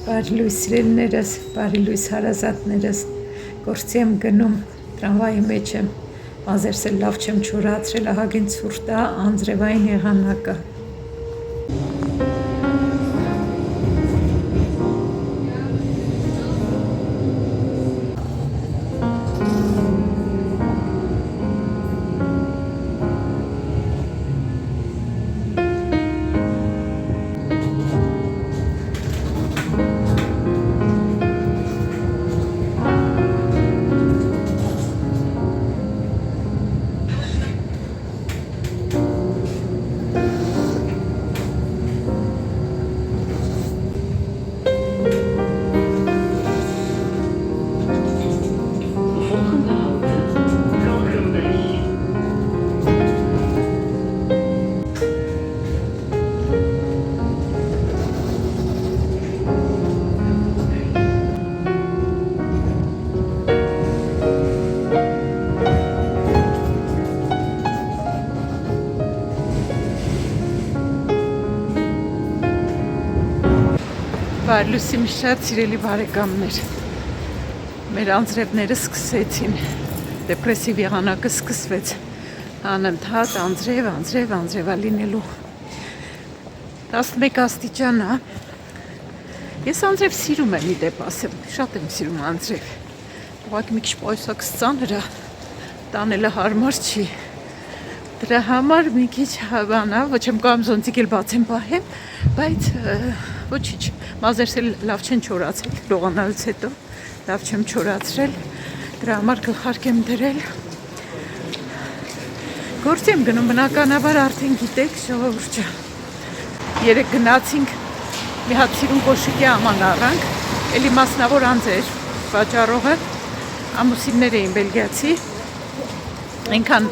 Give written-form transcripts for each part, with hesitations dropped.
Բարի լույս սիրելիներս, բարի լույս հարազատներս, գործի եմ գնում, տրամվայի մեջ եմ, մազերս էլ լավ չեմ չորացրել, ահագին ցուրտ է, անձրևային եղանակը։ Բարլուսի մի շատ սիրելի բարեկամներ, մեր անձրևները սկսեցին, դեպրեսիվ եղանակը սկսվեց, անընդհատ անձրևա լինելու, 11 աստիճան է, ես անձրև սիրում եմ, ի դեպ ասեմ, շատ եմ սիրում անձրև, ուղղակի մի քիչ պոյսակս ծանր է, տանելը հարմար չի, դրա համար մի քիչ բանա, ոչ եմ կամ զոնտիկ էլ բաց եմ պահեմ, բայց ոչինչ, մազերս էլ լավ չեն չորացել, լողանալուց հետո լավ չեմ չորացրել, դրա համար գլխարկ եմ դրել, գործի եմ գնում, բնականաբար արդեն գիտեք, ժողովուրդ ջան, երեկ գնացինք, մի հատ սիրուն կոշիկի աման առանք, էլի մասնավոր անձեր, վաճառողը, ամուսիններ էին բելգիացի, այնքան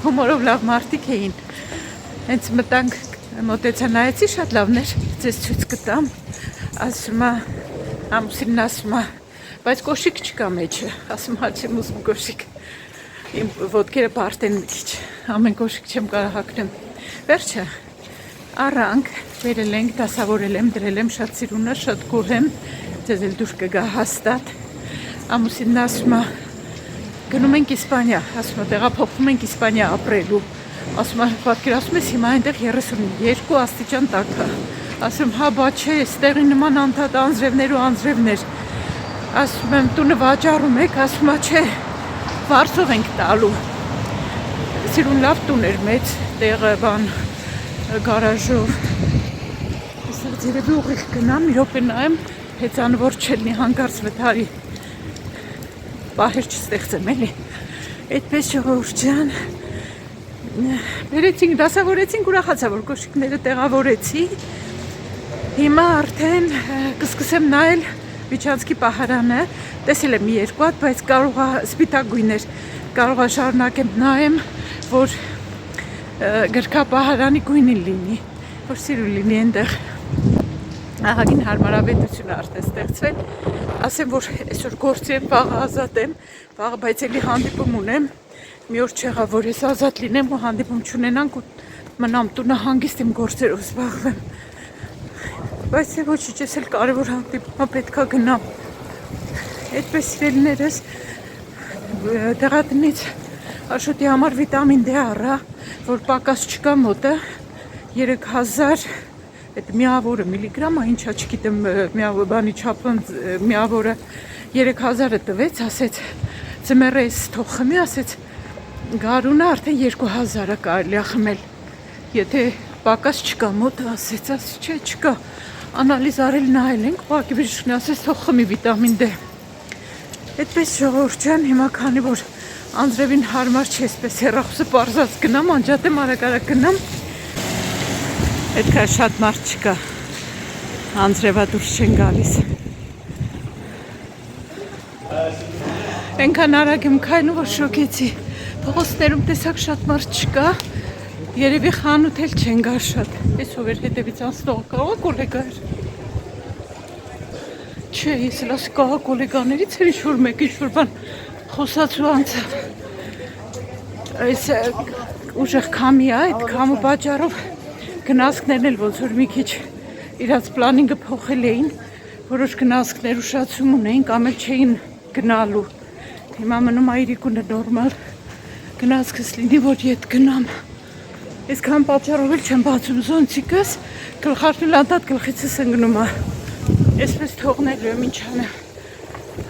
հումորով լավ մարդիկ էին, հենց մտանք մոտեցա նայեցի, շատ լավն էր, ձեզ ցույց կտամ, ասում է, ամուսինն ասում է, բայց կոշիկ չկա մեջը, ասում հա չեմ ուզում կոշիկ, իմ ոտքերը բարդ են մի քիչ, ամեն կոշիկ չեմ կարող հագնեմ, վերջը, առանք, բերել ենք, դասավորել եմ, դրել եմ, շատ սիրուն է, շատ գոհ եմ, ձեզ էլ դուր կգա հաստատ, ամուսինն ասում է, գնում ենք Իսպանիա, ասում է, տեղափոխվում ենք Իսպանիա ապրելու, ասում է, պատկերացնում ես հիմա այնտեղ 32 աստիճան տաք է, ասում հա բա չէ, ստեղի նման անդադ անձրևներ, ասում եմ տունը վաճառում եք, ասում է չէ, վարձով ենք տալու, սիրուն լավ տուն էր մեծ, տեղը բան, գարաժով, ասած երևի ուղիղ գնամ, մի րոպե նայեմ, հեծանվոր չելնի հանկարծ վթարի, պահեր չստեղծեմ էլի, այդպես ժողովուրդ ջան, բերեցինք, դասավորեցինք, ուրախացա, որ կոշիկները տեղավորեցի, հիմա արդեն կսկսեմ նայել Վիչանսկի պահարանը, տեսել եմ մի երկու հատ, բայց կարող է սպիտակ գույներ, կարող է շարունակեմ նայեմ, որ գրքապահարանի գույնին լինի, որ սիրուն լինի այնտեղ, ահագին հարմարավետություն արդեն ստեղծվել, ասեմ, որ այսօր գործի եմ, վաղը ազատ եմ, վաղը բայց էլի հանդիպում ունեմ, մի օր չեղա, որ ես ազատ լինեմ ու հանդիպում չունենանք ու մնամ տունը հանգիստ իմ գործերով զբաղվեմ, բայց ոչինչ, ես էլ կարևոր հանդիպումա պետքա գնամ, այդպես սիրելիներս, դեղատնից Աշոտի համար վիտամին D առա, որ պակաս չկա մոտը, 3000 այդ միավորը միլիգրամ, ինչա չգիտեմ, բանի չափն միավորը 3000-ը տվեց, ասեց, ձմեռը ես թող խմի, ասեց, գարունը արդեն 2000-ը կարելի է խմել, եթե պակաս չկա մոտը, ասեց, չէ, չկա, անալիզ արել նայել ենք, ուղղակի բժիշկն ասեց, թող խմի վիտամին D, այդպես ժողովուրդ ջան, հիմա քանի որ անձրևին հարմար չի, այսպես հեռախոսը պարզած գնամ, անջատեմ, արագ գնամ, այդքան շատ մարդ չկա, անձրևա դուրս չեն գալիս, այնքան արագ եմ քայլում, որ շոկեցի, փողոցներում տեսակ շատ մարդ չկա, երևի խանութ էլ չեն գար շատ, ես ով էր հետևից անցնողը կարող է կոլեգա էր, չէ, ես էլ ասի կարող կոլեգաներից էր ինչ-որ մեկ ինչ-որ բան խոսացու անցավ, այս ուժեղ քամի է, այդ քամու պատճառով գնացքներն էլ ոնց որ մի քիչ իրաց պլանինգը փոխել էին, որոշ գնացքներ ուշացում ունեին կամ էլ չէին գնալու։ Հիմա մնում այրիկունը նորմալ գնացքս լինի, որ ետ գնամ։ Այսքան պատճառով էլ չեմ բացում զոնտիկս, գլխարկն լանդատ գլխիցս ընկնում է։ Այսպես թողնելու եմ, ինչ անեմ։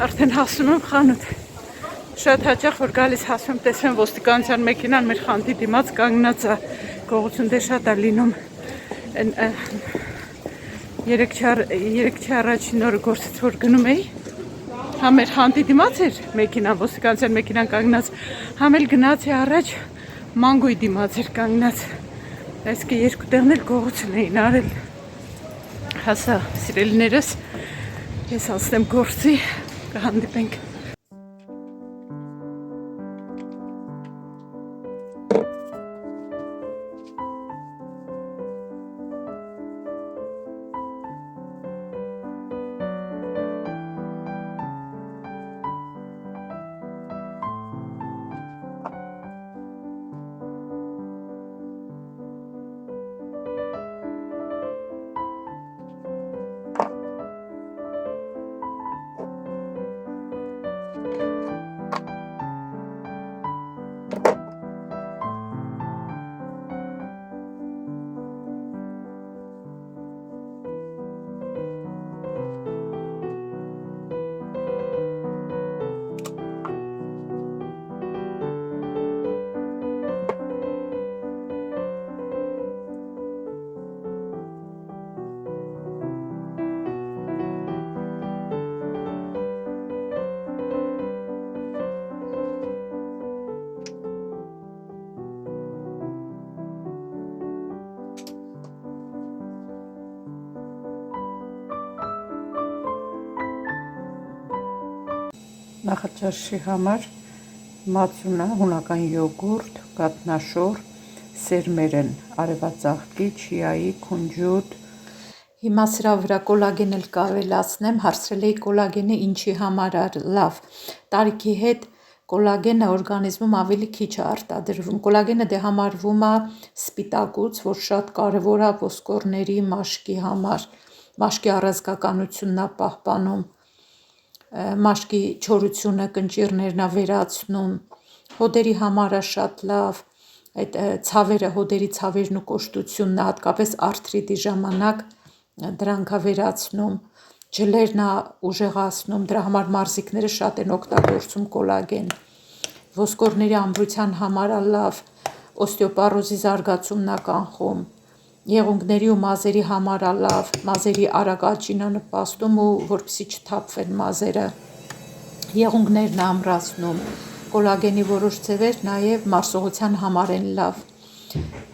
Արդեն հասնում եմ խանութ։ Շատ հաճախ որ գալիս հասնում տեսնեմ ոստիկանության մեքենան մեր խանութի դիմաց կանգնած է, գողություն դե շատ է լինում։ Երեքչի առաջին օրը գործից որ գնում էի, համ մեր խանութի դիմաց էր մեքենան, ոստիկանության մեքենան կանգնած, համ էլ գնացի առաջ մանգոյի դիմաց էր կանգնած։ Այսինքն երկու տեղն էլ գողություն էին արել։ Հասա սիրելիներս, ես հասնեմ գործի, կհանդիպենք։ Նախաճաշի համար մածունա, հունական յոգուրտ, կատնաշոր, սերմերեն, արևածաղկի, չիայի, քունջուտ։ Հիմա սրա վրա կոլագեն էլ կավելացնեմ, հարցրել էի կոլագենը ինչի համար է լավ։ Տարիքի հետ կոլագենը օրգանիզմում ավելի քիչ է արտադրվում։ Կոլագենը դե համարվում է սպիտակուց, որ շատ կարևոր է ոսկորների մաշկի համար։ Մաշկի առազգականությունն է պահպանում, մաշկի չորությունը, կնճիռներն է վերացնում, հոդերի համար է շատ լավ, այդ ցավերը, հոդերի ցավերն ու կոշտությունն է, հատկապես արթրիտի ժամանակ դրանք է վերացնում, ջլերն է ուժեղացնում, դրա համար մարզիկները շատ են օգտագործում կոլագեն, ոսկորների ամրության համար է լավ, օստեոպարոզի զարգացումն է կանխում, եղունգների ու մազերի համար է լավ, մազերի արագ աճին է նպաստում ու որպեսզի չթափվեն մազերը, եղունգներն է ամրացնում, կոլագենի որոշ ձևեր նաև մարսողության համար են լավ։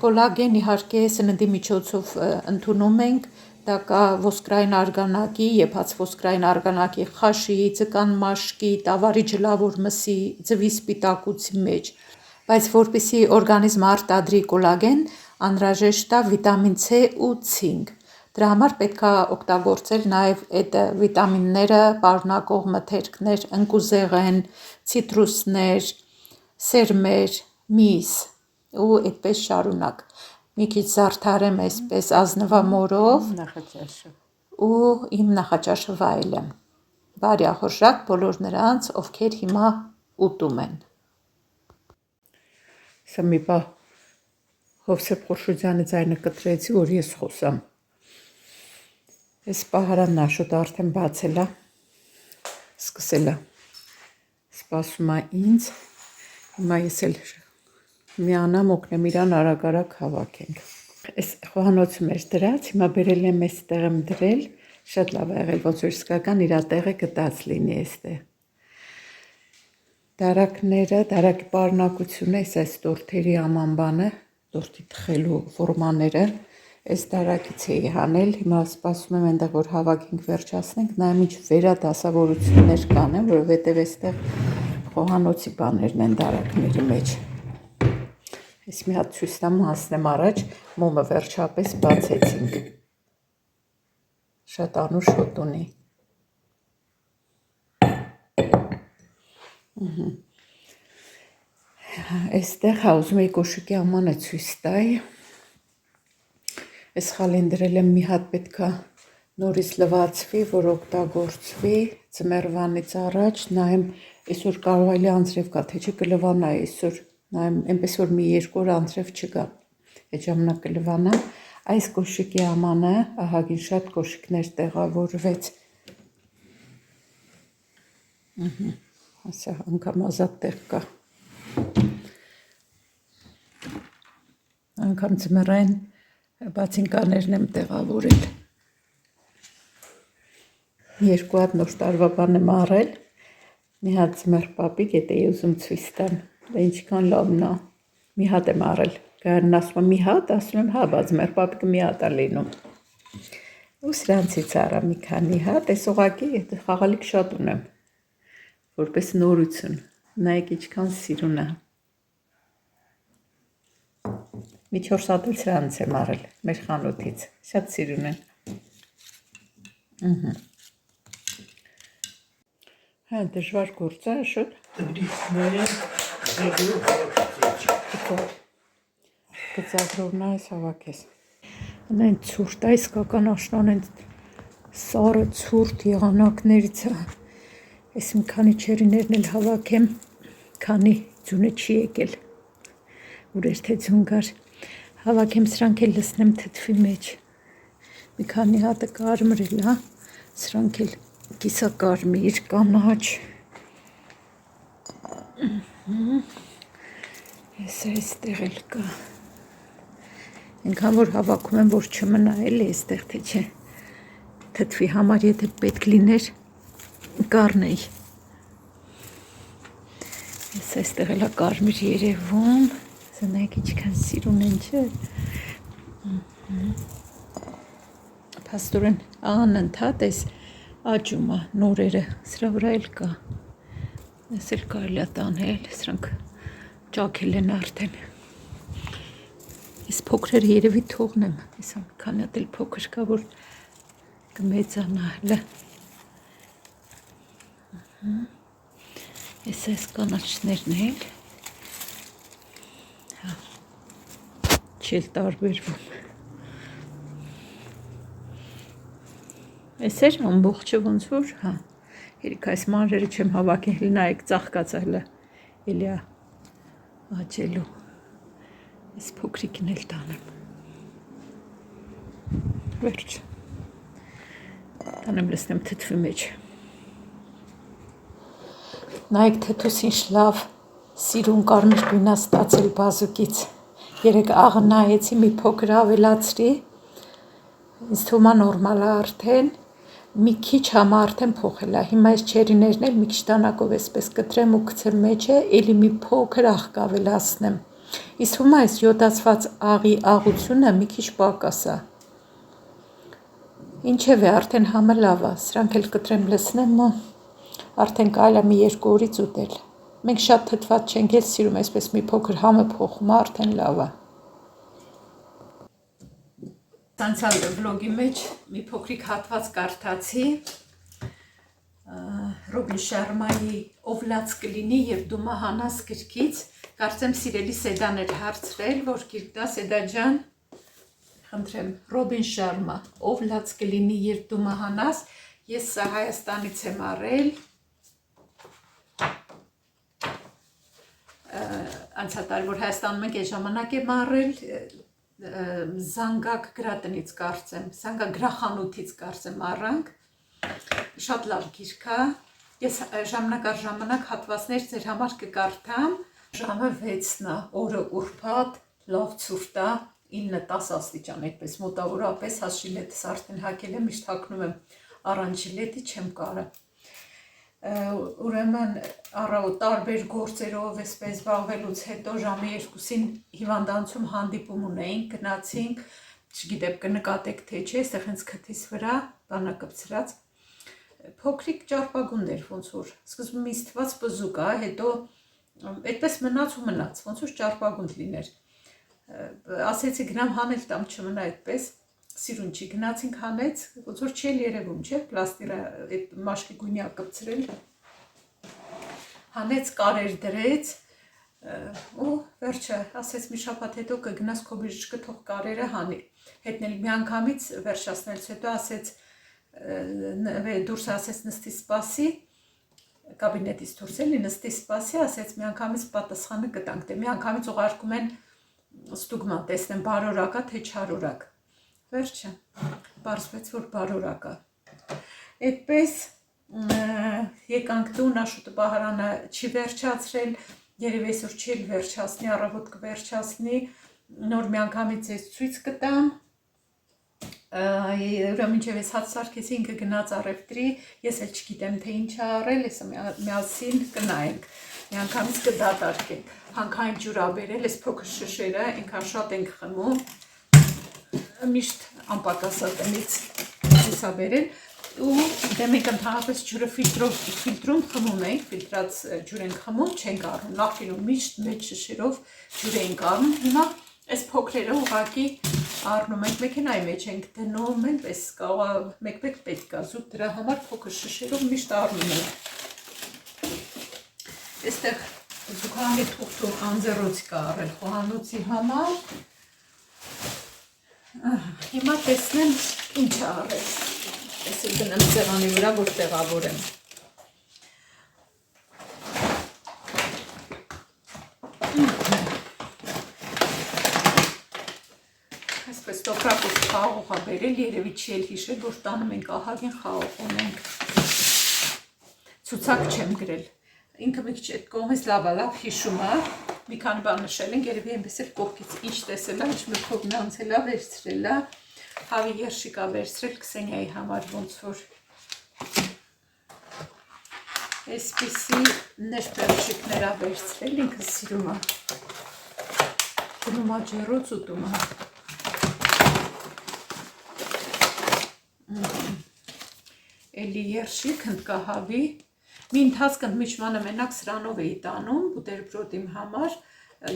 Կոլագեն իհարկե սննդի միջոցով ընդունում ենք, դա կա ոսկրային արգանակի, եփած ոսկրային արգանակի, խաշի, ձկան մաշկի, տավարի ջլավոր մսի, ձվի սպիտակուցի մեջ, բայց որպեսզի օրգանիզմը արտադրի կոլագեն, անհրաժեշտ է վիտամին C ու ցինկ։ Դրա համար պետք է օգտագործել նաև այդ վիտամինները պարունակող մթերքներ, ընկուզեղեն, ցիտրուսներ, սերմեր, միս ու այդպես շարունակ։ Մի քիչ զարդարեմ այսպես ազնվամորով ու իմ նախաճաշը վայելեմ։ Բարի ախորժակ բոլոր նրանց, ովքեր հիմա ուտում են։ Սա մի բա Հովսեփ Խորշուդյանի ձայնը կտրեցի, որ ես խոսամ։ Այս պահարանն աշոտ արդեն բացել է, սկսել է, սպասում է ինձ, հիմա ես էլ միանամ օգնեմ իրան արագ հավաքենք։ Այս խոհանոցը մեր դրած, հիմա բերել եմ այստեղ եմ դրել, շատ լավ է եղել, ոնց որ իսկական իր տեղը գտած լինի այստեղ։ Դարակները, դարակի պարունակությունը, այս տորթերի աման բանը, տորթի թխելու ֆորմաները, այս դարակից էի հանել, հիմա սպասում եմ այնտեղ, որ հավաքենք վերջացնենք, նայեմ ինչ վերադասավորություններ կան, որովհետև այստեղ խոհանոցի բաներն են դարակների մեջ։ Այս մի հատ ցույց տամ, հասնեմ առաջ, մոմը վերջապես բացեցինք։ Շատ անուշ հոտ ունի։ Այստեղ ուզում էի կոշիկի ամանը ցույց տալ։ Այս խալին դրել եմ մի հատ պետքա նորից լվացվի, որ օգտագործվի ձմեռվանից առաջ, նայեմ այսօր կարող էլի անձրև կա, թե չի կլվանա այսօր, նայեմ այնպես որ մի 2 օր անձրև չկա, այդ ժամանակ կլվանա, այս կոշիկի ամանը, ահագին շատ կոշիկներ տեղավորվեց, ասա անգամ ազատ տեղ կա, անգամ ձմեռային բացինկաներն եմ տեղավորել, 2 հատ նոր տարվա բան եմ առել, մի հատ ձմեռ պապիկ, էդ էի ուզում ցույց տամ, դա ինչքան լավն է, մի հատ եմ առել, գարնն ասում մի հատ, ասում եմ հա, բա ձմեռ պապիկը մի հատ է լինում, ու սրանցից առա մի քանի հատ, այս ուղղակի խաղալիք շատ ունեմ, որպես նորություն, նայեք ինչքան սիրուն է, մի 4 հատ էլ սրանից եմ առել, մեր խանութից, շատ սիրուն են, հա, դժվար գործ է, շուտ, գծագրողն այս հավաքես, են ցուրտ է, իսկական աշնան են սարը ցուրտ եղանակներից է, այս մի քանի չերիներն էլ հավաքեմ, քանի ձունը չի եկել, ուրեր թե ձուն կար, հավաքեմ սրանք էլ լսնեմ թթվի մեջ, մի քանի հատը կարմրել է, սրանք էլ կիսակարմիր, կանաչ, ես այստեղ էլ կա, ենքան որ հավաքում եմ, որ չմնա էլի այստեղ, թե չէ, թթվի համար, եթե պետք լիներ, կարնեի, ես այստեղ էլ կարմիր երևում, զնայք իչքան սիրուն են չէ, պաստորեն անընդհատ այս աճում է նորերը, սրա վրա էլ կա, ես էլ կարելի է տանել, սրանք ճաքել են արդեն, ես փոքրերը երևի թողնեմ, ես քանի հատ էլ փոքր կա, որ կմեծանա, այս կանաչներն էլ, չել տարբերվում, այս էր ամբողջը ոնց որ, հա, երիք այս մանրերը չեմ հավաքել, նայեք ծաղկած հլը, էլի է աճելու, այս փոքրիկն էլ տանեմ, վերջ, տանեմ լսնեմ թթվի մեջ, նայեք թթուս ինչ լավ, սիրուն կարմիր գույնա ստացել բազուկից, երեկ աղը նայեցի մի փոքր ավելացրի, ինձ թվում է նորմալ է արդեն, մի քիչ համա արդեն փոխել է, հիմա այս չերիներն էլ մի քիչ տանակով էսպես կտրեմ ու գցեմ մեջը, էլի մի փոքր աղ կավելացնեմ, ինձ թվում է այս յոդացված աղի աղությունը մի քիչ պակաս է, ինչև է արդեն համը լավ է, սրանք էլ կտրեմ լսնեմ ու արդեն կարելի է մի 2 օրից ուտել, մենք շատ թթված չենք էլ սիրում, այսպես մի փոքր համը փոխում է, արդեն լավ է, Անցյալ վլոգի մեջ մի փոքրիկ հատված կարդացի Ռոբին Շարմայի «Ով լաց կլինի և դու մահանաս» գրքից, կարծեմ սիրելի Սեդան էր հարցրել, որ գիրք տա Սեդա ջան, խնդրեմ, Ռոբին Շարմա, «Ով լաց կլինի և դու մահանաս», ես սա Հայաստանից եմ առել, անցյալ տարի, որ Հայաստանում ենք այս ժամանակ եմ առել, Զանգակ գրատնից կարծեմ, Զանգակ գրախանութից կարծեմ առանք, շատ լավ գիրք է, ես ժամանակ առ ժամանակ հատվածներ ձեր համար կկարդամ, ժամը 6-ն է, օրը ուրբաթ, լավ ցուրտ է, 9-10 աստիճան, այդպես մոտավորապես հասժիլետս արդեն հագել եմ, միշտ հագնում եմ առանց ժիլետի, չեմ կարը, ուրեմն առավոտ տարբեր գործերով էսպես զբաղվելուց հետո ժամը 2-ին հիվանդանոցում հանդիպում ունեինք, գնացինք, չգիտեմ կնկատեք թե չէ, այստեղ հենց քթիս վրա, բանակպցրած, փոքրիկ ճարպագունդ էր ոնց որ, սկզբում ինձ թվաց բզուկ է, հետո այդպես մնաց ու մնաց, ոնց որ ճարպագունդ լիներ, ասեցի գնամ հանել տամ չմնա այդպես, սիրուն չի, գնացինք հանեց, ոնց որ չի երևում, չէ, պլաստիրը, այդ մաշկի գույնի ակպցրել, հանեց կարեր դրեց, ու վերջը, ասեց մի շաբաթ հետո կգնաս քո բժիշկը թող կարերը հանի, հետնել մի անգամից վերջացնելուց հետո ասեց դուրս ասեց նստի սպասի, կաբինետից դուրս էլի նստի սպասի, ասեց մի անգամից պատասխանը կտանք, դե մի անգամից ուղարկում են ստուգման, տեսնեմ բարորակ է, թե չարորակ։ Վերջը, պարզվեց, որ բարորակ է։ Այդպես եկանք տուն, Աշոտը Բահարանը չի վերջացրել, երևի այսօր չի վերջացնի, առավոտ կվերջացնի, նոր մի անգամից ես ցույց կտամ։ Մինչև ես հաց սարքեցի, ինքը գնաց առևտրի, ես էլ չգիտեմ, թե ինչ է արել, ես միասին կնայենք, մի անգամից կդատարկենք, հանքային ջուր ա բերել, ես փոքր շշերը, ինքան շատ ենք խմում, միշտ անպակասատնից ես ա բերել, ու դե մենք ընդհանրապես ջուրը ֆիլտրում խմում ենք, ֆիլտրած ջուր ենք խմում, չենք առնում, նախկինում միշտ մեծ շշերով ջուր ենք առնում, հիմա այս փոքրերը ուղղակի առնում ենք, մեքենայի մեջ ենք դնում, այնպես կարող մեկ-մեկ պետք է, զուտ դրա համար փոքր շշերով միշտ առնում ենք։ Այստեղ զուգահանի թուղթու անձեռոցի կա առել խոհանոցի համար։ Հիմա տեսնեմ ինչ է առել։ Այսօր գնեմ սեղանի վրա, որ տեղավորեմ։ Տոպրակոս խաղող ա բերել, երևի չի էլ հիշել, որ տանը մենք ահագին խաղող ունենք, ցուցակ չեմ գրել, ինքը մի քիչ այդ կողմից լավ հիշում ա, մի քանի բան նշել ենք, երևի այնպես էլ կողքից ինչ տեսել ա, ինչ մտքով անցել ա, վերցրել ա, հավի երշիկ ա վերցրել Քսենիայի համար, ոնց որ այսպիսի ներշպերշիկներ ա վերցրել, ինքը սիրում ա, գնում ա ջեռոց ուտում ա։ Էլի երշիկ հնդկահավի, մի ընթացք ընդմիջմանը մենակ սրանով էի տանում, բուտերբրոդ իմ համար,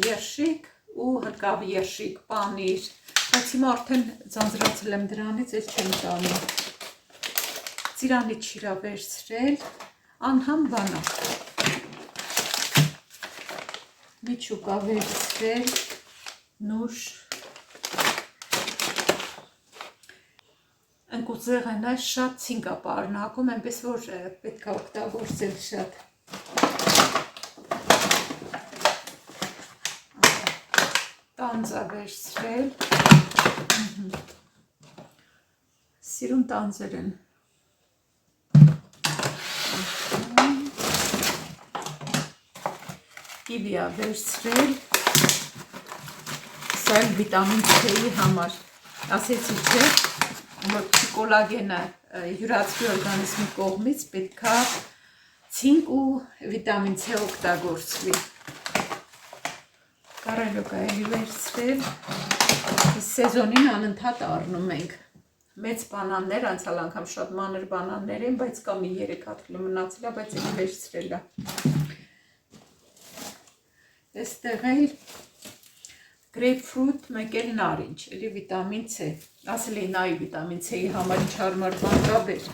երշիկ ու հնդկահավի երշիկ, պանիր, բայց հիմա արդեն ձանձրացել եմ դրանից, ես չեմ տանում, ծիրանի չիրա վերցրել, անհամ բանա, միչուկա վերցրել, նուշ, ընկուձեղն այս շատ ցինկ ա պարունակում, այնպես որ պետք է օգտագործել շատ։ Տանձ ա վերցրել։ Սիրուն տանձեր են։ Կիվի ա վերցրել։ Սա էլ վիտամին C-ի համար։ Ասեցի չէ, որ կոլագենը յուրացվի օրգանիզմի կողմից պետք է ցինկ ու վիտամին C օգտագործվի։ Կարելոկա էլի վերցրել, սեզոնին անընդհատ առնում ենք։ Մեծ բանաններ, անցյալ անգամ շատ մանր բանաններ են, բայց կա մի 3 հատ կիլո մնացել է, բայց էլի վերցրել է։ Այստեղ էլ grapefruit, մեկ էլ նարինջ, էլի վիտամին C, ասել էի նայի վիտամին C-ի համար ինչ հարմար բան կա բեր,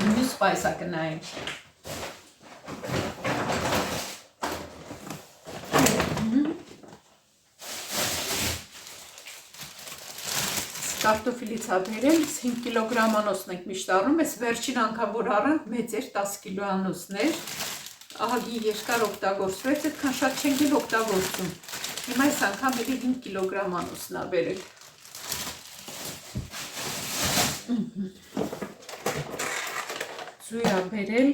մյուս պայսա կնայենք, կարտոֆիլից ա բերել, 5 կիլոգրամանոսն ենք միշտ առնում, ես վերջին անգամ որ առանք մեծ էր 10 կիլոանոսներ, ահագին երկար օգտագործվեց, այդքան շատ չենք էլ օգտագործում, հիմա այս անգամ էլի 5 կիլոգրամանոսն ա բերել, ձույ ա բերել,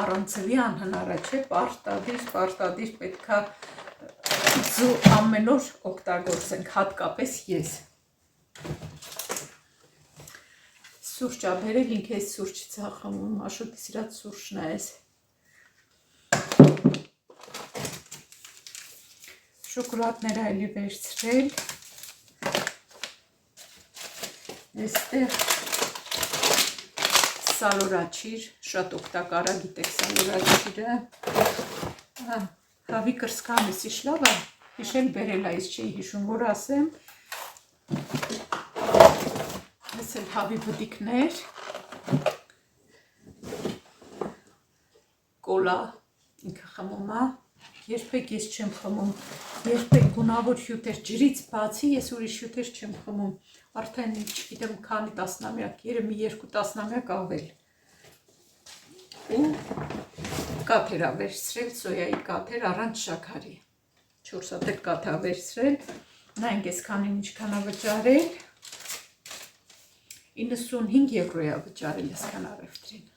առանցվի անհնար չէ, պարտադիր պետք է ձու ամեն օր օգտագործենք, հատկապես ես։ Սուրճ ա բերել, ինքը այս սուրճից ա խմում, Աշոտի սիրած սուրճն է այս։ Շոկոլադներ ա էլի վերցրել։ Այստեղ սալորաչիր, շատ օգտակար ա, գիտեք սալորաչիրը։ Հավի կրսկամիս իշլավ ա, հիշել բերել ա, ես չի հիշում, որ ասեմ։ Ես էլ հավի բդիկներ, կոլա ինքը խմում ա, երբեք ես չեմ խմում Երբեք գունավոր հյութեր ջրից բացի ես ուրիշ հյութեր չեմ խմում, արդեն չգիտեմ քանի տասնամյակ, երևի 2 տասնամյակ ավել։ Ու կաթեր ավերցրել, սոյայի կաթեր առանց շաքարի։ 4 հատ էլ կաթ ավերցրել, նայենք այսքանին ինչքան ա վճարել։ 95 եվրո ա վճարել այսքան առևտրին։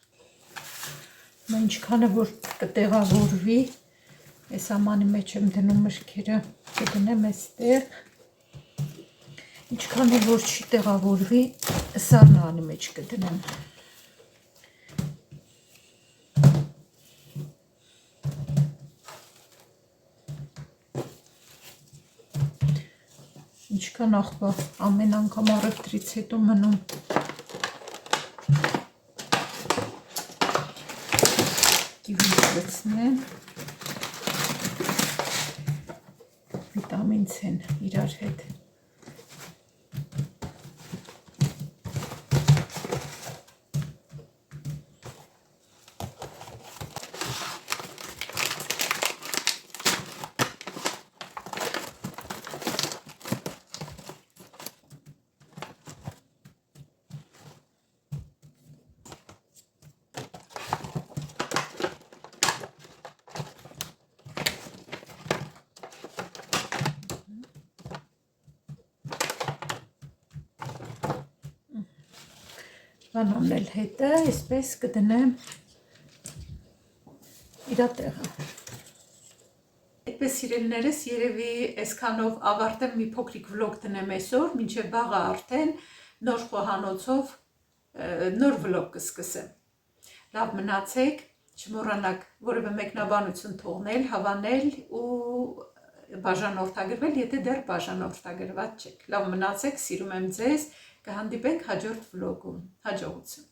Նա ինչքանը որ կտեղավորվի, այս ամանի մեջ եմ դնում մրգերը, կդնեմ այստեղ, ինչքան որ չի տեղավորվի, սառնանի մեջ կդնեմ։ Ինչքան աղբա ամեն անգամ առևտրից հետո մնում։ Կիվի լցնեմ։ Վիտամին C-ն իրար հետ։ Բանանն էլ հետը, այսպես կդնեմ իրա տեղը։ Այդպես սիրելիներս, երևի այսքանով ավարտեմ, մի փոքրիկ վլոգ դնեմ այսօր, մինչև վաղը արդեն նոր խոհանոցով նոր վլոգ կսկսեմ։ Լավ մնացեք, չմոռանաք որևէ մեկնաբանություն թողնել, հավանել ու բաժանորդագրվել, եթե դեռ բաժանորդագրված չեք։ Լավ մնացեք, սիրում եմ ձեզ, կհանդիպենք հաջորդ վլոգում, հաջողություն։